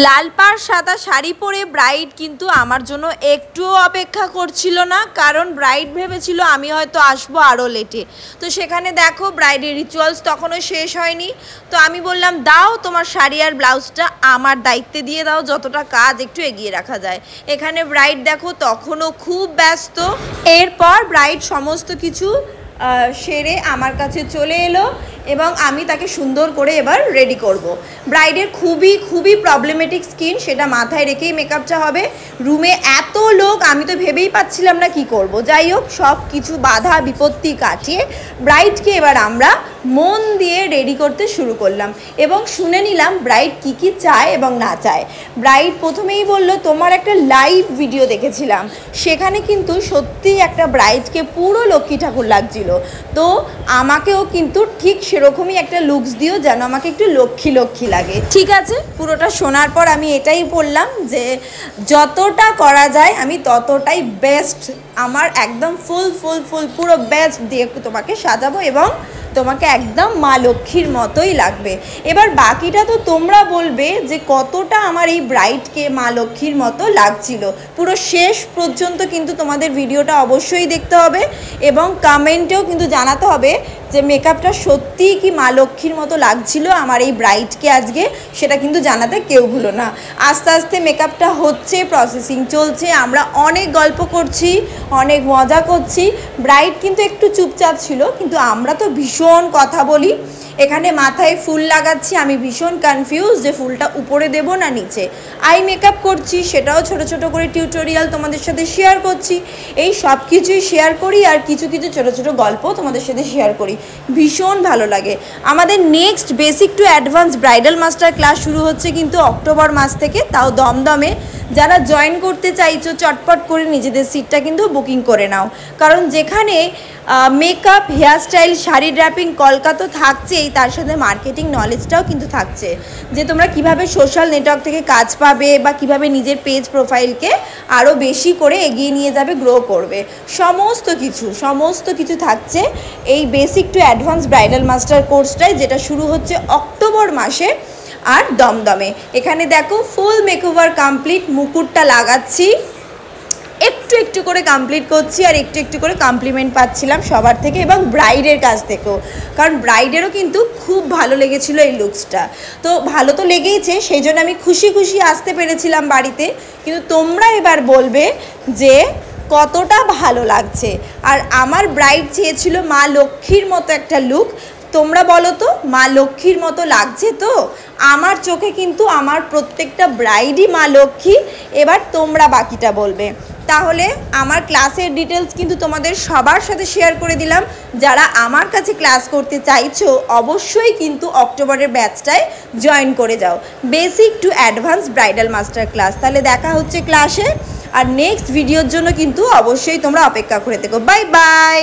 লাল পাড় সাদা শাড়ি পরে ব্রাইড কিন্তু আমার জন্য একটুও অপেক্ষা করছিল না, কারণ ব্রাইড ভেবেছিল আমি হয়তো আসবো আরও লেটে। তো সেখানে দেখো ব্রাইডের রিচুয়ালস তখনও শেষ হয়নি। তো আমি বললাম দাও তোমার শাড়ি আর ব্লাউজটা আমার দায়িত্বে দিয়ে দাও, যতটা কাজ একটু এগিয়ে রাখা যায়। এখানে ব্রাইড দেখো তখনও খুব ব্যস্ত। এরপর ব্রাইড সমস্ত কিছু সেরে আমার কাছে চলে এলো এবং আমি তাকে সুন্দর করে এবার রেডি করব। ব্রাইডের খুবই প্রবলেমেটিক স্কিন, সেটা মাথায় রেখেই মেকআপটা হবে। রুমে এত লোক, আমি তো ভেবেই পাচ্ছিলাম না কি করব। যাই হোক, সব কিছু বাধা বিপত্তি কাটিয়ে ব্রাইডকে এবার আমরা মন দিয়ে রেডি করতে শুরু করলাম এবং শুনে নিলাম ব্রাইড কি চায় এবং না চায়। ব্রাইড প্রথমেই বলল তোমার একটা লাইভ ভিডিও দেখেছিলাম, সেখানে কিন্তু সত্যিই একটা ব্রাইডকে পুরো লক্ষ্মী ঠাকুর লাগছিল। তো আমাকেও কিন্তু ঠিক সেরকমই একটা লুকস দিও যেন আমাকে একটু লক্ষ্মী লাগে। ঠিক আছে, পুরোটা শোনার পর আমি এটাই বললাম যে যতটা করা যায় আমি ততটাই বেস্ট, আমার একদম ফুল পুরো বেস্ট দিয়ে তোমাকে সাজাবো এবং তোমাকে একদম মা লক্ষ্মীর মতোই লাগবে। এবার বাকিটা তো তোমরা বলবে যে কতটা আমার এই ব্রাইডকে মা লক্ষ্মীর মতো লাগছিল। পুরো শেষ পর্যন্ত কিন্তু তোমাদের ভিডিওটা অবশ্যই দেখতে হবে এবং কমেন্টেও কিন্তু জানাতে হবে যে মেকআপটা সত্যিই কি মা লক্ষ্মীর মতো লাগছিল আমার এই ব্রাইডকে আজকে, সেটা কিন্তু জানাতে কেউ ভুলো না। আস্তে আস্তে মেকআপটা হচ্ছে, প্রসেসিং চলছে, আমরা অনেক গল্প করছি, অনেক মজা করছি। ব্রাইড কিন্তু একটু চুপচাপ ছিল, কিন্তু আমরা তো ভীষণ কথা বলি। এখানে মাথায় ফুল লাগাচ্ছি, আমি ভীষণ কনফিউজ যে ফুলটা উপরে দেব না নিচে। আই মেকআপ করছি, সেটাও ছোট করে টিউটোরিয়াল তোমাদের সাথে শেয়ার করছি। এই সব কিছুই শেয়ার করি আর কিছু ছোট গল্প তোমাদের সাথে শেয়ার করি, ভীষণ ভালো লাগে। আমাদের next basic to advance bridal master class শুরু হচ্ছে কিন্তু অক্টোবর মাস থেকে, তাও দমদমে। যারা জয়েন করতে চাইছো চটপট করে নিজেদের সিটটা কিন্তু বুকিং করে নাও, কারণ যেখানে makeup, hairstyle, sari draping, Kolkata থাকছেই, তার সাথে মার্কেটিং নলেজটাও কিন্তু থাকছে যে তোমরা কিভাবে সোশ্যাল নেটওয়ার্ক থেকে কাজ পাবে বা কিভাবে নিজের পেজ প্রোফাইলকে আরও বেশি করে এগিয়ে নিয়ে যাবে, গ্রো করবে। সমস্ত কিছু থাকছে এই basic to advance bridal master কোর্সটাই, যেটা শুরু হচ্ছে অক্টোবর মাসে আর দমদমে। এখানে দেখো ফুল মেকওভার কমপ্লিট, মুকুটটা লাগাচ্ছি, একটু করে কমপ্লিট করছি আর একটু করে কমপ্লিমেন্ট পাচ্ছিলাম সবার থেকে এবং ব্রাইডের কাছ থেকেও, কারণ ব্রাইডেরও কিন্তু খুব ভালো লেগেছিলো এই লুকসটা। তো ভালো তো লেগেইছে, সেই জন্য আমি খুশি আসতে পেরেছিলাম বাড়িতে। কিন্তু তোমরা এবার বলবে যে কতটা ভালো লাগছে। আর আমার ব্রাইড চেয়েছিল মা লক্ষ্মীর মতো একটা লুক, তোমরা বলো তো মা লক্ষ্মীর মতো লাগছে তো? আমার চোখে কিন্তু আমার প্রত্যেকটা ব্রাইডই মা লক্ষ্মী। এবার তোমরা বাকিটা বলবে। তাহলে আমার ক্লাসের ডিটেলস কিন্তু তোমাদের সবার সাথে শেয়ার করে দিলাম। যারা আমার কাছে ক্লাস করতে চাইছো অবশ্যই কিন্তু অক্টোবরের ব্যাচটায় জয়েন করে যাও, basic to advance bridal master class. তাহলে দেখা হচ্ছে ক্লাসে, আর নেক্সট ভিডিওর জন্য কিন্তু অবশ্যই তোমরা অপেক্ষা করে থেকো। Bye bye.